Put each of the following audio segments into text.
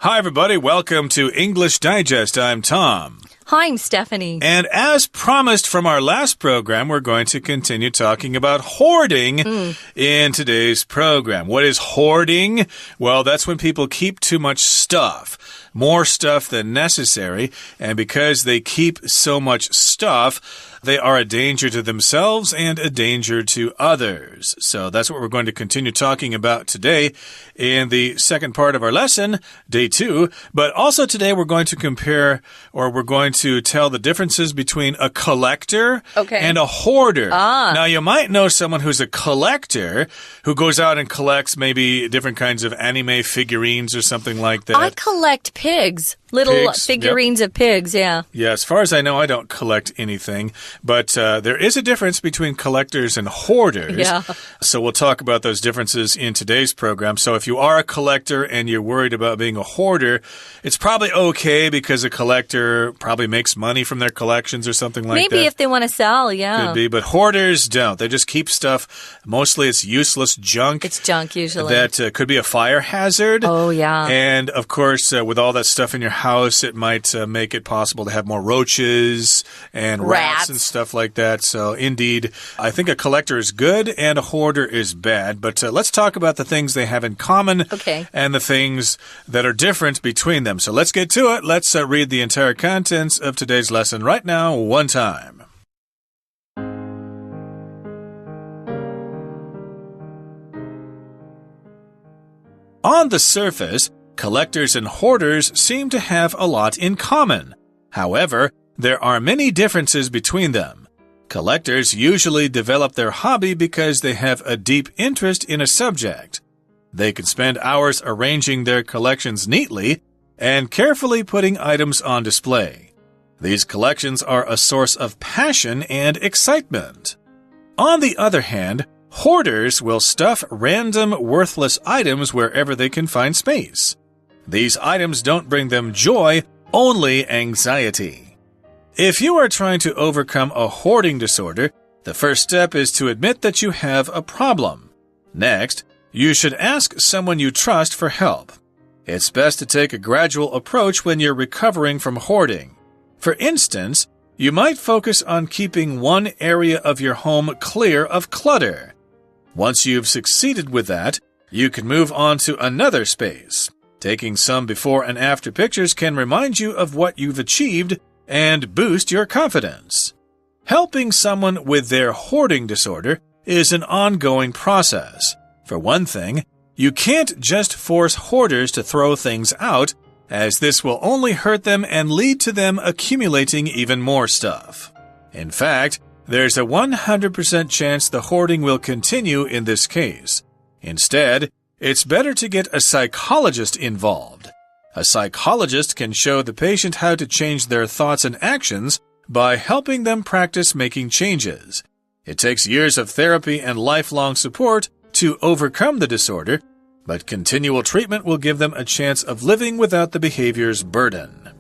Hi, everybody. Welcome to English Digest. I'm Tom. Hi, I'm Stephanie. And as promised from our last program, we're going to continue talking about hoarding in today's program. What is hoarding? Well, that's when people keep too much stuff. More stuff than necessary. And because they keep so much stuff, they are a danger to themselves and a danger to others. So that's what we're going to continue talking about today in the second part of our lesson, day 2. But also today we're going to compare, or we're going to tell the differences between a collector and a hoarder. Now, you might know someone who's a collector who goes out and collects maybe different kinds of anime figurines or something like that. I collect pigs. Little figurines of pigs, yeah. Yeah, as far as I know, I don't collect anything. But there is a difference between collectors and hoarders. Yeah. So we'll talk about those differences in today's program. So if you are a collector and you're worried about being a hoarder, it's probably okay because a collector probably makes money from their collections or something like that. Maybe if they want to sell, yeah. Could be, but hoarders don't. They just keep stuff. Mostly it's useless junk. It's junk usually. That could be a fire hazard. Oh, yeah. And, of course, with all that stuff in your house, it might make it possible to have more roaches and rats and stuff like that. So, indeed, I think a collector is good and a hoarder is bad. But let's talk about the things they have in common and the things that are different between them. So let's get to it. Let's read the entire contents of today's lesson right now, one time. On the surface, collectors and hoarders seem to have a lot in common. However, there are many differences between them. Collectors usually develop their hobby because they have a deep interest in a subject. They can spend hours arranging their collections neatly and carefully putting items on display. These collections are a source of passion and excitement. On the other hand, hoarders will stuff random, worthless items wherever they can find space. These items don't bring them joy, only anxiety. If you are trying to overcome a hoarding disorder, the first step is to admit that you have a problem. Next, you should ask someone you trust for help. It's best to take a gradual approach when you're recovering from hoarding. For instance, you might focus on keeping one area of your home clear of clutter. Once you've succeeded with that, you can move on to another space. Taking some before and after pictures can remind you of what you've achieved and boost your confidence. Helping someone with their hoarding disorder is an ongoing process. For one thing, you can't just force hoarders to throw things out, as this will only hurt them and lead to them accumulating even more stuff. In fact, there's a 100% chance the hoarding will continue in this case. Instead, it's better to get a psychologist involved. A psychologist can show the patient how to change their thoughts and actions by helping them practice making changes. It takes years of therapy and lifelong support to overcome the disorder, but continual treatment will give them a chance of living without the behavior's burden.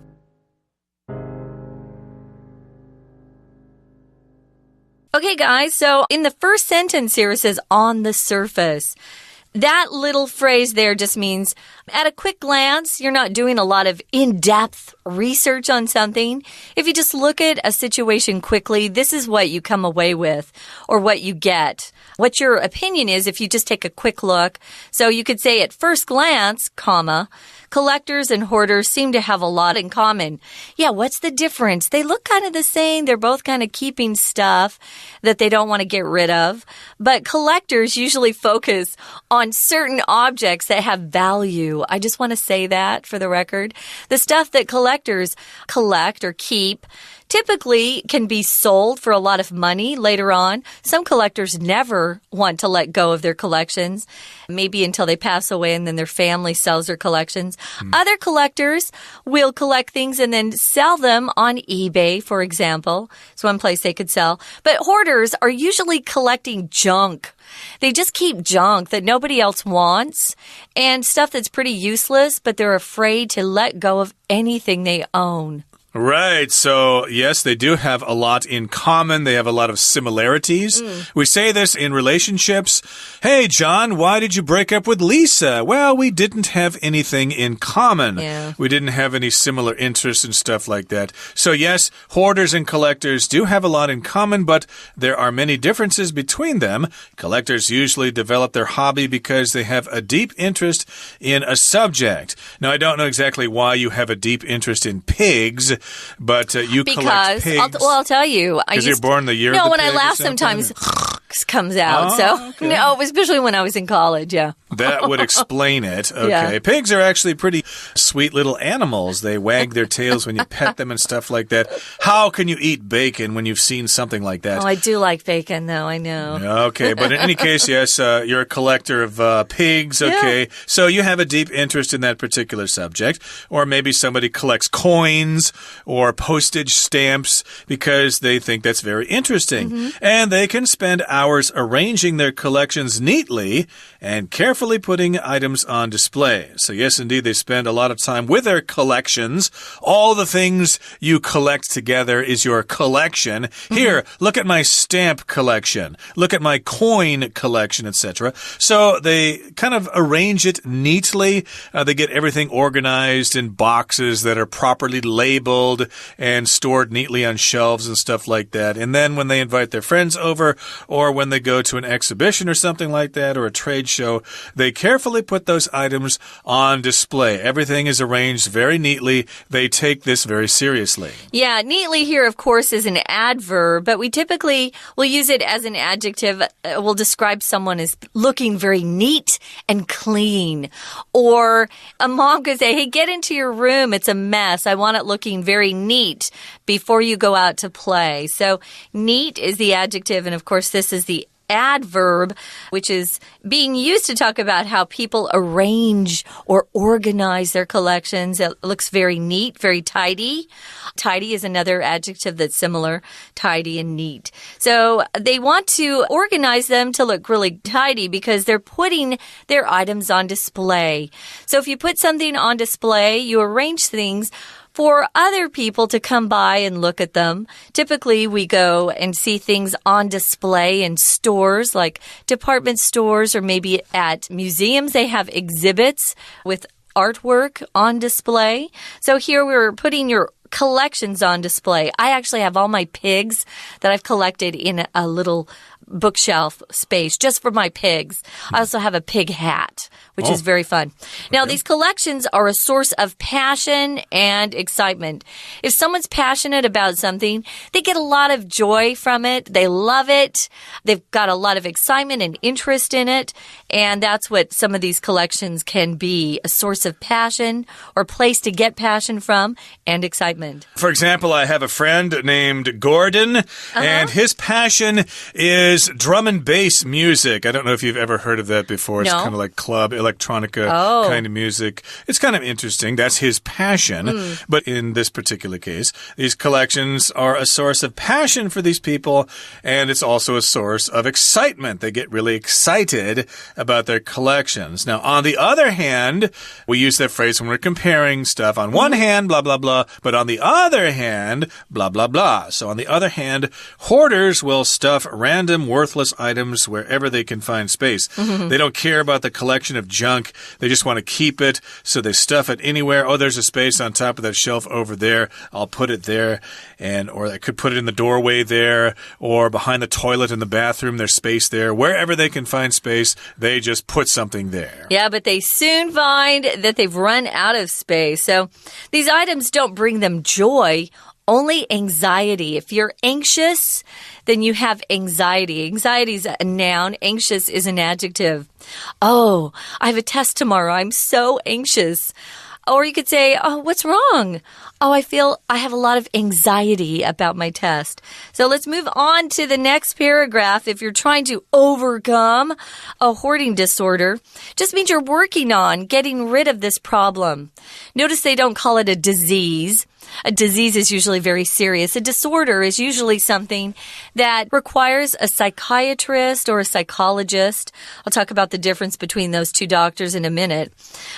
Okay, guys, so in the first sentence here it says, on the surface. That little phrase there just means at a quick glance, you're not doing a lot of in-depth research on something. If you just look at a situation quickly, this is what you come away with or what you get. What your opinion is if you just take a quick look. So you could say at first glance, comma, collectors and hoarders seem to have a lot in common. Yeah, what's the difference? They look kind of the same. They're both kind of keeping stuff that they don't want to get rid of. But collectors usually focus on certain objects that have value. I just want to say that for the record. The stuff that collectors collect or keep typically can be sold for a lot of money later on. Some collectors never want to let go of their collections, maybe until they pass away and then their family sells their collections. Other collectors will collect things and then sell them on eBay, for example. It's one place they could sell. But hoarders are usually collecting junk. They just keep junk that nobody else wants and stuff that's pretty useless, but they're afraid to let go of anything they own. Right. So, yes, they do have a lot in common. They have a lot of similarities. We say this in relationships. Hey, John, why did you break up with Lisa? Well, we didn't have anything in common. Yeah. We didn't have any similar interests and stuff like that. So, yes, hoarders and collectors do have a lot in common, but there are many differences between them. Collectors usually develop their hobby because they have a deep interest in a subject. Now, I don't know exactly why you have a deep interest in pigs, but you collect pigs. I'll tell you. Because you're born the year of the pig. No, when I laugh, sometimes comes out. Okay. No, especially when I was in college, yeah. That would explain it. Okay. Yeah. Pigs are actually pretty sweet little animals. They wag their tails when you pet them and stuff like that. How can you eat bacon when you've seen something like that? Oh, I do like bacon, though. I know. Okay. But in any case, yes, you're a collector of pigs. Okay. Yeah. So you have a deep interest in that particular subject. Or maybe somebody collects coins or postage stamps because they think that's very interesting. And they can spend hours arranging their collections neatly and carefully putting items on display. So yes, indeed, they spend a lot of time with their collections. All the things you collect together is your collection. Here, look at my stamp collection. Look at my coin collection, etc. So they kind of arrange it neatly. They get everything organized in boxes that are properly labeled and stored neatly on shelves and stuff like that. And then when they invite their friends over or when they go to an exhibition or something like that or a trade show, they carefully put those items on display. Everything is arranged very neatly. They take this very seriously. Yeah, neatly here, of course, is an adverb, but we typically will use it as an adjective. We'll describe someone as looking very neat and clean. Or a mom could say, hey, get into your room. It's a mess. I want it looking very neat before you go out to play. So neat is the adjective, and of course, this is the adverb, which is being used to talk about how people arrange or organize their collections. It looks very neat, very tidy. Tidy is another adjective that's similar, tidy and neat. So they want to organize them to look really tidy because they're putting their items on display. So if you put something on display, you arrange things for other people to come by and look at them. Typically, we go and see things on display in stores like department stores or maybe at museums. They have exhibits with artwork on display. So here we're putting your collections on display. I actually have all my pigs that I've collected in a little bookshelf space just for my pigs. I also have a pig hat, which is very fun. Now, these collections are a source of passion and excitement. If someone's passionate about something, they get a lot of joy from it. They love it. They've got a lot of excitement and interest in it. And that's what some of these collections can be, a source of passion or place to get passion from and excitement. For example, I have a friend named Gordon, and his passion is drum and bass music. I don't know if you've ever heard of that before. It's kind of like club electronica kind of music. It's kind of interesting. That's his passion. But in this particular case, these collections are a source of passion for these people, and it's also a source of excitement. They get really excited about their collections. Now, on the other hand, we use that phrase when we're comparing stuff. On one hand, blah, blah, blah, but on the other hand, blah, blah, blah. So on the other hand, hoarders will stuff random worthless items wherever they can find space. They don't care about the collection of junk. They just want to keep it, so they stuff it anywhere. Oh, there's a space on top of that shelf over there. I'll put it there. Or I could put it in the doorway there, or behind the toilet in the bathroom. There's space there. Wherever they can find space, they just put something there. Yeah, but they soon find that they've run out of space. So these items don't bring them joy, only anxiety. If you're anxious, then you have anxiety. Anxiety is a noun. Anxious is an adjective. Oh, I have a test tomorrow. I'm so anxious. Or you could say, oh, what's wrong? Oh, I have a lot of anxiety about my test. So let's move on to the next paragraph. If you're trying to overcome a hoarding disorder, just means you're working on getting rid of this problem. Notice they don't call it a disease. A disease is usually very serious. A disorder is usually something that requires a psychiatrist or a psychologist. I'll talk about the difference between those two doctors in a minute.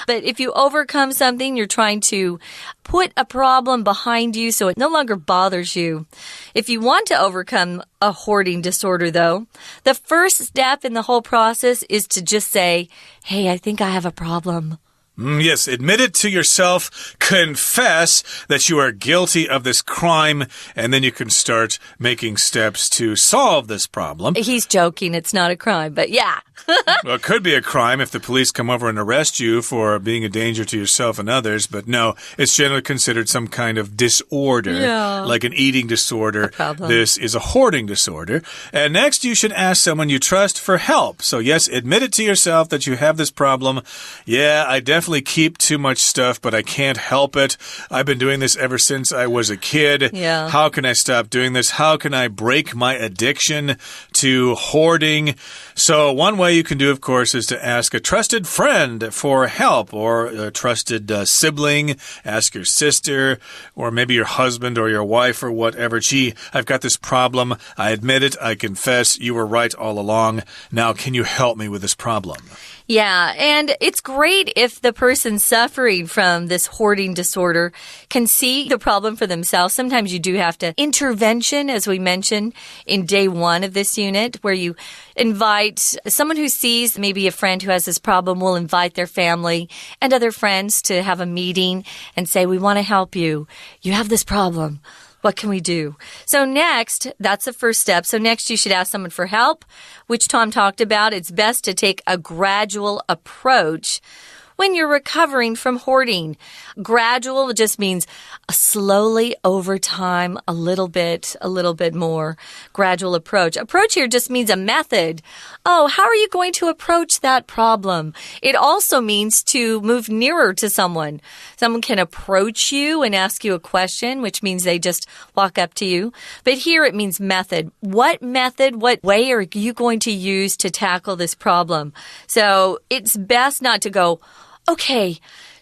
But if you overcome something, you're trying to put a problem behind you so it no longer bothers you. If you want to overcome a hoarding disorder, though, the first step in the whole process is to just say, hey, I think I have a problem. Yes, admit it to yourself, confess that you are guilty of this crime, and then you can start making steps to solve this problem. He's joking. It's not a crime, but yeah. Well, it could be a crime if the police come over and arrest you for being a danger to yourself and others, but no, it's generally considered some kind of disorder, like an eating disorder. This is a hoarding disorder. And next, you should ask someone you trust for help. So yes, admit it to yourself that you have this problem. Yeah, I definitely keep too much stuff, but I can't help it. I've been doing this ever since I was a kid. Yeah. How can I stop doing this? How can I break my addiction to hoarding? So one way you can do, of course, is to ask a trusted friend for help, or a trusted sibling. Ask your sister, or maybe your husband or your wife or whatever. Gee, I've got this problem. I admit it. I confess. You were right all along. Now, can you help me with this problem? Yeah, and it's great if the person suffering from this hoarding disorder can see the problem for themselves. Sometimes you do have to intervention, as we mentioned in day 1 of this unit, where you invite someone who sees maybe a friend who has this problem will invite their family and other friends to have a meeting and say, we want to help you. You have this problem. What can we do? So next, that's the first step. So next you should ask someone for help, which Tom talked about. It's best to take a gradual approach when you're recovering from hoarding. Gradual just means slowly over time, a little bit more. Gradual approach. Approach here just means a method. Oh, how are you going to approach that problem? It also means to move nearer to someone. Someone can approach you and ask you a question, which means they just walk up to you. But here it means method. What method, what way are you going to use to tackle this problem? So it's best not to go, okay,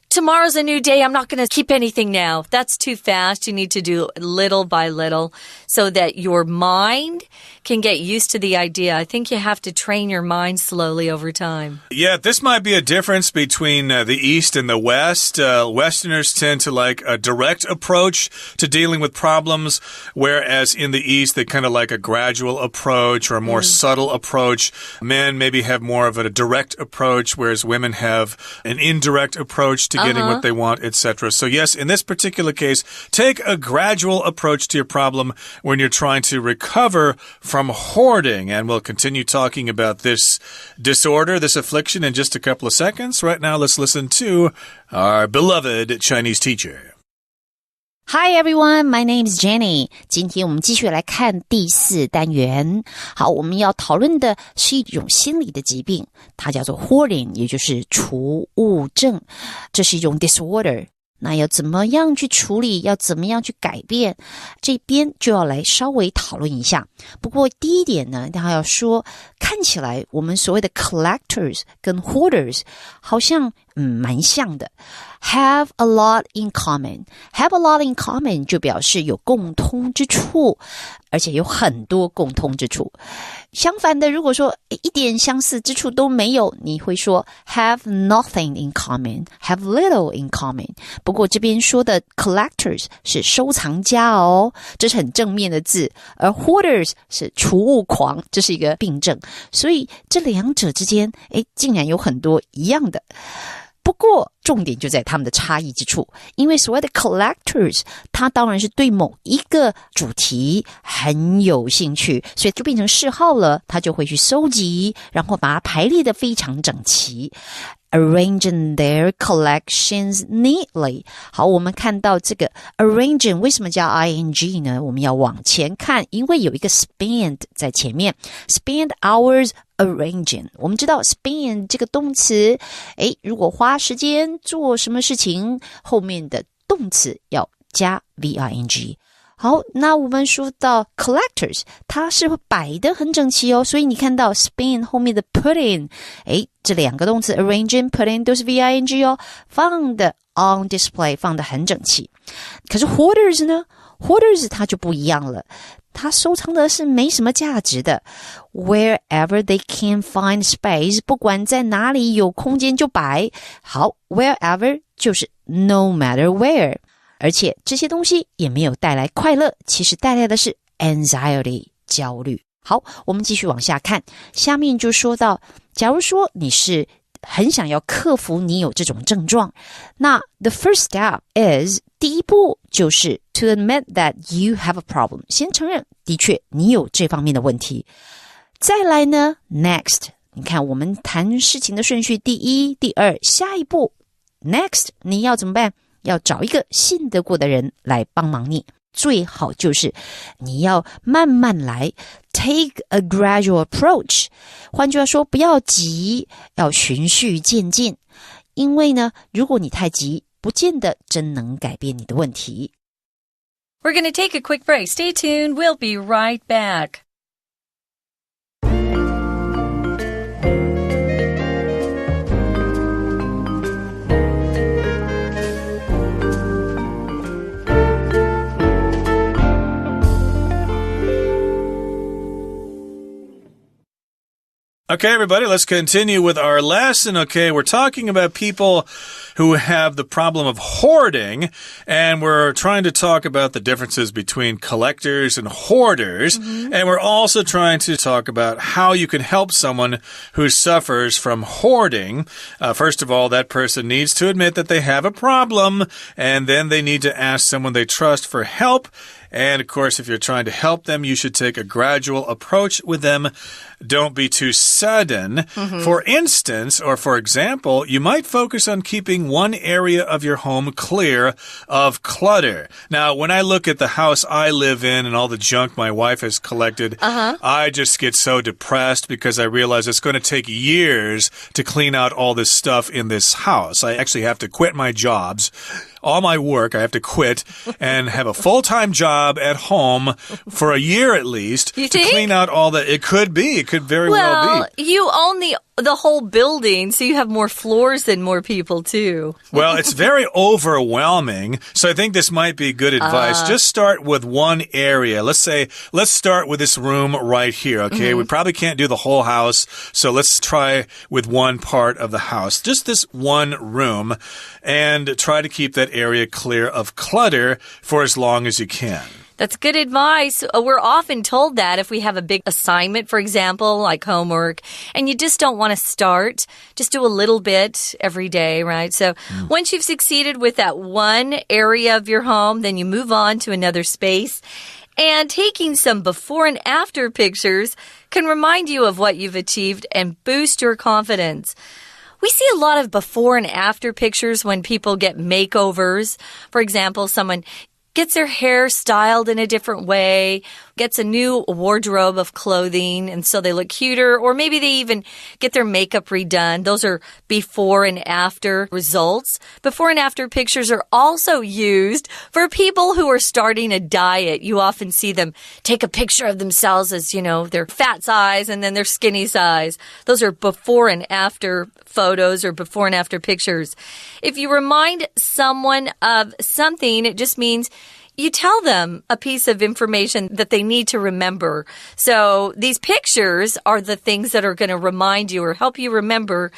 tomorrow's a new day. I'm not going to keep anything now. That's too fast. You need to do little by little so that your mind can get used to the idea. I think you have to train your mind slowly over time. Yeah, this might be a difference between the East and the West. Westerners tend to like a direct approach to dealing with problems, whereas in the East, they kind of like a gradual approach or a more subtle approach. Men maybe have more of a direct approach, whereas women have an indirect approach to getting what they want, etc. So yes, in this particular case, take a gradual approach to your problem when you're trying to recover from hoarding. And we'll continue talking about this disorder, this affliction, in just a couple of seconds. Right now, let's listen to our beloved Chinese teacher. Hi everyone, my name is Jenny. 今天我们继续来看第4单元。好，我们要讨论的是一种心理的疾病，它叫做 hoarding， 也就是储物症。这是一种 disorder。那要怎么样去处理，要怎么样去改变，这边就要来稍微讨论一下。不过第一点呢，他要说，看起来我们所谓的 collectors 跟 hoarders 好像蛮像的。Have a lot in common. Have a lot in common 就表示有共通之处，而且有很多共通之处。相反的，如果说一点相似之处都没有，你会说 have nothing in common, have little in common. 不过这边说的 collectors 是收藏家哦，这是很正面的字，而 hoarders 是储物狂，这是一个病症。所以这两者之间，竟然有很多一样的。不过重点就在他们的差异之处，因为所谓的 collectors 他当然是对某一个主题很有兴趣，所以就变成嗜好了，他就会去收集，然后把它排列得非常整齐。Arranging their collections neatly. 好，我们看到这个 arranging 为什么叫 ing 呢？我们要往前看，因为有一个 spend 在前面。Spend hours arranging. 我们知道 spend 这个动词，如果花时间做什么事情，后面的动词要加 VING。好，那我们说到 collectors， 它是会摆得很整齐哦，所以你看到 spend 后面的 put in， 这两个动词 arranging, put in 都是 VING 哦，放的 on display 放得很整齐。可是 hoarders 呢？ hoarders 它就不一样了，它收藏的是没什么价值的。Wherever they can find space， 不管在哪里有空间就摆。好 ，wherever 就是 no matter where， 而且这些东西也没有带来快乐，其实带来的是 anxiety， 焦虑。好，我们继续往下看，下面就说到，假如说你是很想要克服你有这种症状，那 the first step is 第一步就是 to admit that you have a problem， 先承认的确你有这方面的问题。再来呢 next， 你看我们谈事情的顺序，第一第二，下一步 next 你要怎么办？要找一个信得过的人来帮忙你，最好就是你要慢慢来， take a gradual approach， 换句话说不要急，要循序渐进，因为呢如果你太急，不见得真能改变你的問題。 We're going to take a quick break. Stay tuned. We'll be right back. Okay, everybody, let's continue with our lesson. Okay, we're talking about people who have the problem of hoarding, and we're trying to talk about the differences between collectors and hoarders, and we're also trying to talk about how you can help someone who suffers from hoarding. First of all, that person needs to admit that they have a problem, and then they need to ask someone they trust for help. And, of course, if you're trying to help them, you should take a gradual approach with them. Don't be too sudden. For instance, or for example, you might focus on keeping one area of your home clear of clutter. Now, when I look at the house I live in and all the junk my wife has collected, I just get so depressed because I realize it's going to take years to clean out all this stuff in this house. I actually have to quit my jobs. All my work, I have to quit and have a full-time job at home for a year at least to clean out all that. It could be. It could very well be. You own the whole building, so you have more floors than more people, too. Well, it's very overwhelming, so I think this might be good advice. Just start with one area. Let's start with this room right here, okay? We probably can't do the whole house, so let's try with one part of the house. Just this one room, and try to keep that area clear of clutter for as long as you can. That's good advice. We're often told that if we have a big assignment, for example, like homework, and you just don't want to start, just do a little bit every day, right? So once you've succeeded with that one area of your home, then you move on to another space. And taking some before and after pictures can remind you of what you've achieved and boost your confidence. We see a lot of before and after pictures when people get makeovers. For example, someone gets their hair styled in a different way, gets a new wardrobe of clothing, and so they look cuter, or maybe they even get their makeup redone. Those are before and after results. Before and after pictures are also used for people who are starting a diet. You often see them take a picture of themselves as, their fat size and then their skinny size. Those are before and after photos or before and after pictures. If you remind someone of something, it just means you tell them a piece of information that they need to remember. So these pictures are the things that are going to remind you or help you remember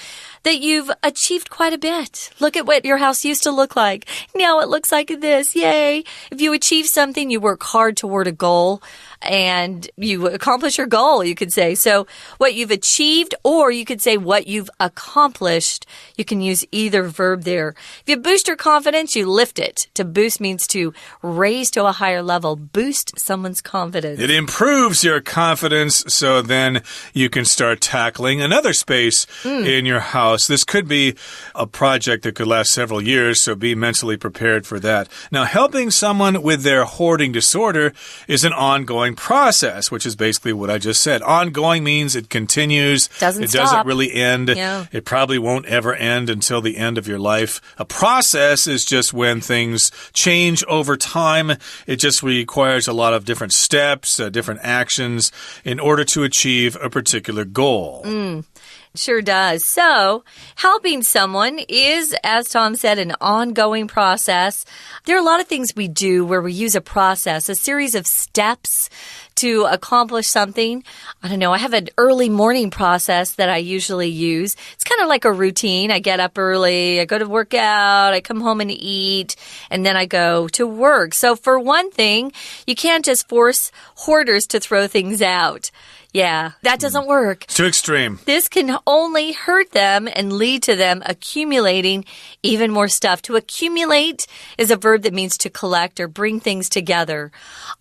that you've achieved quite a bit. Look at what your house used to look like. Now it looks like this. Yay. If you achieve something, you work hard toward a goal and you accomplish your goal, you could say. So what you've achieved, or you could say what you've accomplished. You can use either verb there. If you boost your confidence, you lift it. To boost means to raise to a higher level, boost someone's confidence. It improves your confidence, so then you can start tackling another space in your house. This could be a project that could last several years, so be mentally prepared for that. Now, helping someone with their hoarding disorder is an ongoing process, which is basically what I just said. Ongoing means it continues. Doesn't really end. Yeah. It probably won't ever end until the end of your life. A process is just when things change over time. It just requires a lot of different steps, different actions in order to achieve a particular goal. Sure does. So, helping someone is, as Tom said, an ongoing process. There are a lot of things we do where we use a process, a series of steps to accomplish something. I don't know, I have an early morning process that I usually use. It's kind of like a routine. I get up early, I go to work out, I come home and eat, and then I go to work. So for one thing, you can't just force hoarders to throw things out. Yeah, that doesn't work. Too extreme. This can only hurt them and lead to them accumulating even more stuff. To accumulate is a verb that means to collect or bring things together.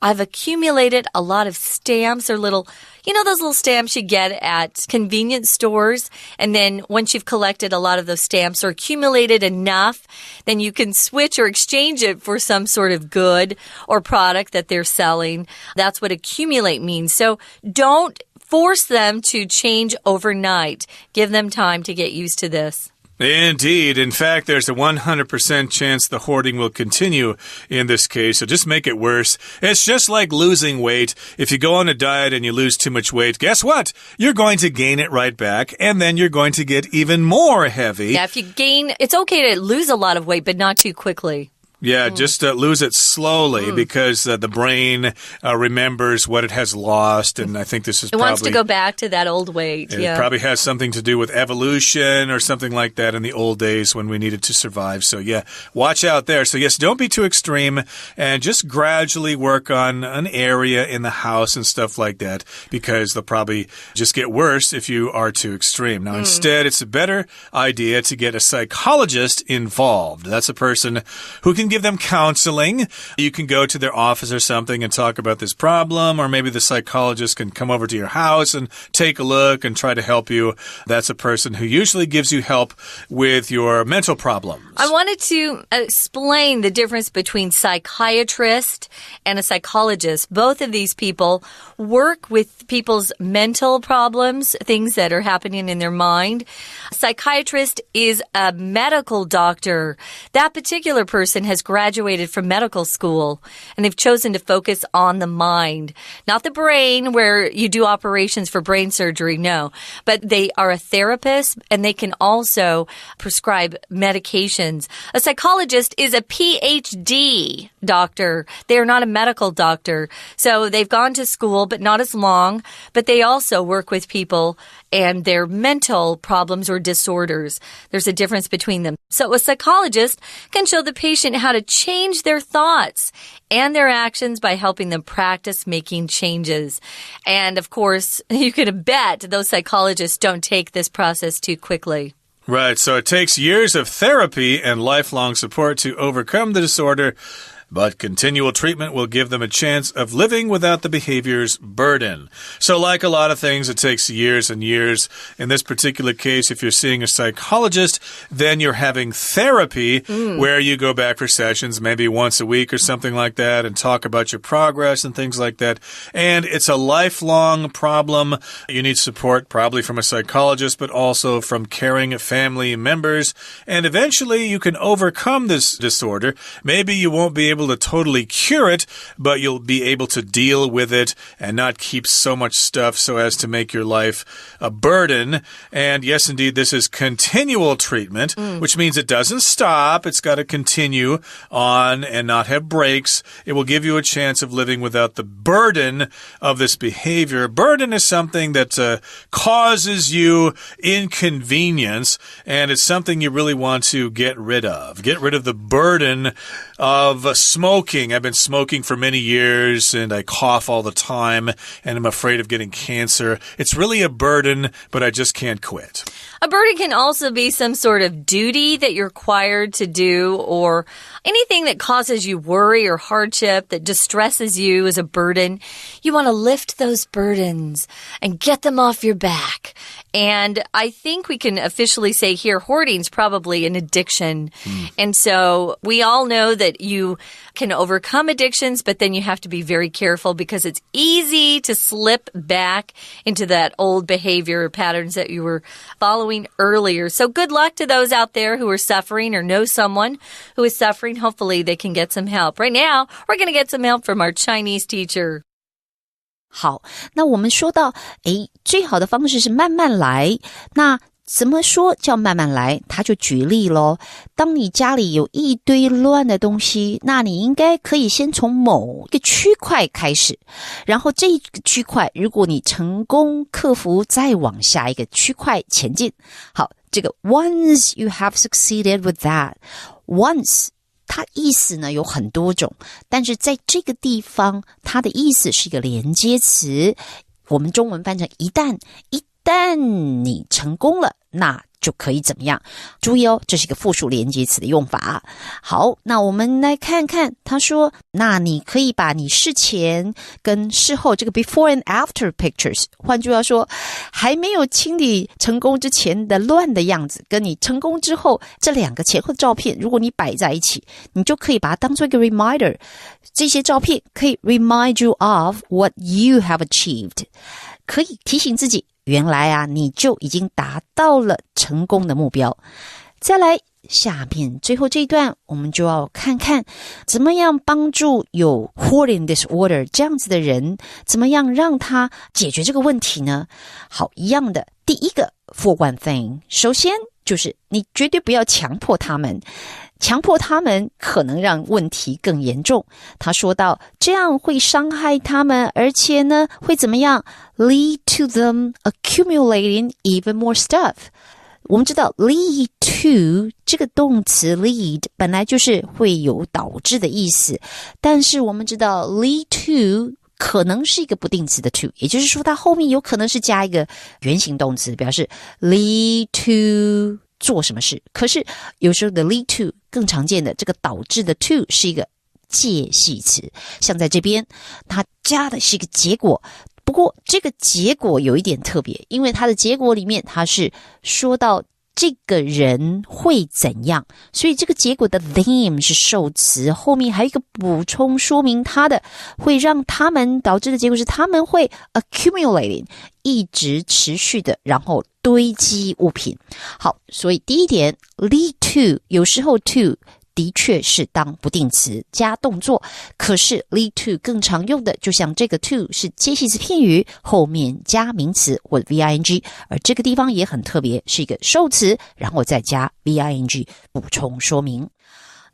I've accumulated a lot of stamps or little, those little stamps you get at convenience stores. And then once you've collected a lot of those stamps or accumulated enough, then you can switch or exchange it for some sort of good or product that they're selling. That's what accumulate means. So don't force them to change overnight. Give them time to get used to this. Indeed. In fact, there's a 100% chance the hoarding will continue in this case, so just make it worse. It's just like losing weight. If you go on a diet and you lose too much weight, guess what? You're going to gain it right back, and then you're going to get even more heavy. Yeah, if you gain, it's okay to lose a lot of weight, but not too quickly. Yeah, just lose it slowly because the brain remembers what it has lost, and I think this is It wants to go back to that old weight. It probably has something to do with evolution or something like that in the old days when we needed to survive. So yeah, watch out there. So yes, don't be too extreme and just gradually work on an area in the house and stuff like that because they'll probably just get worse if you are too extreme. Now, instead, it's a better idea to get a psychologist involved. That's a person who can give them counseling. You can go to their office or something and talk about this problem, or maybe the psychologist can come over to your house and take a look and try to help you. That's a person who usually gives you help with your mental problems. I wanted to explain the difference between psychiatrist and a psychologist. Both of these people work with people's mental problems, things that are happening in their mind. Psychiatrist is a medical doctor. That particular person has graduated from medical school, and they've chosen to focus on the mind, not the brain where you do operations for brain surgery, no. But they are a therapist, and they can also prescribe medications. A psychologist is a PhD doctor. They are not a medical doctor. So they've gone to school, but not as long, but they also work with people and their mental problems or disorders. There's a difference between them. So a psychologist can show the patient how to change their thoughts and their actions by helping them practice making changes. And of course, you can bet those psychologists don't take this process too quickly. Right, so it takes years of therapy and lifelong support to overcome the disorder, but continual treatment will give them a chance of living without the behavior's burden. So like a lot of things, it takes years and years. In this particular case, if you're seeing a psychologist, then you're having therapy where you go back for sessions maybe once a week or something like that and talk about your progress and things like that. And it's a lifelong problem. You need support probably from a psychologist, but also from caring family members. And eventually you can overcome this disorder. Maybe you won't be able to totally cure it, but you'll be able to deal with it and not keep so much stuff so as to make your life a burden. And yes, indeed, this is continual treatment, which means it doesn't stop. It's got to continue on and not have breaks. It will give you a chance of living without the burden of this behavior. Burden is something that causes you inconvenience, and it's something you really want to get rid of. Get rid of the burden of smoking. I've been smoking for many years and I cough all the time and I'm afraid of getting cancer. It's really a burden, but I just can't quit. A burden can also be some sort of duty that you're required to do, or anything that causes you worry or hardship that distresses you is a burden. You want to lift those burdens and get them off your back. And I think we can officially say here, hoarding's probably an addiction. And so we all know that you can overcome addictions, but then you have to be very careful because it's easy to slip back into that old behavior patterns that you were following earlier. So good luck to those out there who are suffering or know someone who is suffering. Hopefully they can get some help. Right now, we're going to get some help from our Chinese teacher. 好，那我们说到最好的方式是慢慢来，那怎么说叫慢慢来？他就举例咯，当你家里有一堆乱的东西，那你应该可以先从某一个区块开始，然后这个区块如果你成功克服，再往下一个区块前进。好，这个 once you have succeeded with that, once它意思呢有很多种，但是在这个地方它的意思是一个连接词，我们中文翻成一旦你成功了，那就可以怎么样？注意哦，这是一个复数连接词的用法。好，那我们来看看，他说，那你可以把你事前跟事后这个 before and after pictures， 换句话说，还没有清理成功之前的乱的样子，跟你成功之后这两个前后的照片，如果你摆在一起，你就可以把它当做一个 reminder， 这些照片可以 remind you of what you have achieved， 可以提醒自己，原来啊，你就已经达到了成功的目标。再来，下面最后这一段，我们就要看看怎么样帮助有 hoarding disorder 这样子的人，怎么样让他解决这个问题呢？好，一样的，第一个 for one thing， 首先就是你绝对不要强迫他们可能让问题更严重。他说到，这样会伤害他们，而且呢，会怎么样 ？lead to them accumulating even more stuff。我们知道 lead to 这个动词 lead 本来就是会有导致的意思，但是我们知道 lead to可能是一个不定词的 to， 也就是说它后面有可能是加一个原形动词，表示 lead to做什么事。可是有时候的 lead to 更常见的这个导致的 to 是一个介系词，像在这边它加的是一个结果，不过这个结果有一点特别，因为它的结果里面它是说到这个人会怎样，所以这个结果的 them 是受词，后面还有一个补充说明它的会让他们导致的结果是他们会 accumulating 一直持续的，然后堆积物品。好，所以第一点 lead to 有时候 to的确是当不定词加动作，可是 lead to 更常用的就像这个 to 是介系词片语后面加名词或者 VING， 而这个地方也很特别，是一个受词然后再加 VING 补充说明。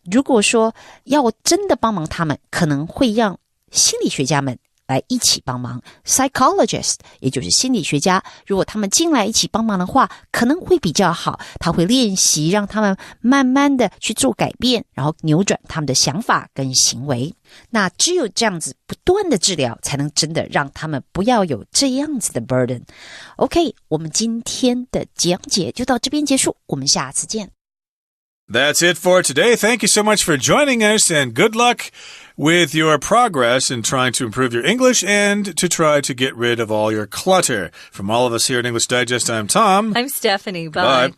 如果说要真的帮忙他们，可能会让心理学家们来一起帮忙 psychologist 也就是心理学家，如果他们进来一起帮忙的话可能会比较好，他会练习让他们慢慢的去做改变，然后扭转他们的想法跟行为。那只有这样子不断的治疗才能真的让他们不要有这样子的 burden。 OK， 我们今天的讲解就到这边结束，我们下次见。That's it for today. Thank you so much for joining us, and good luck with your progress in trying to improve your English and to try to get rid of all your clutter. From all of us here at English Digest, I'm Tom. I'm Stephanie. Bye. Bye.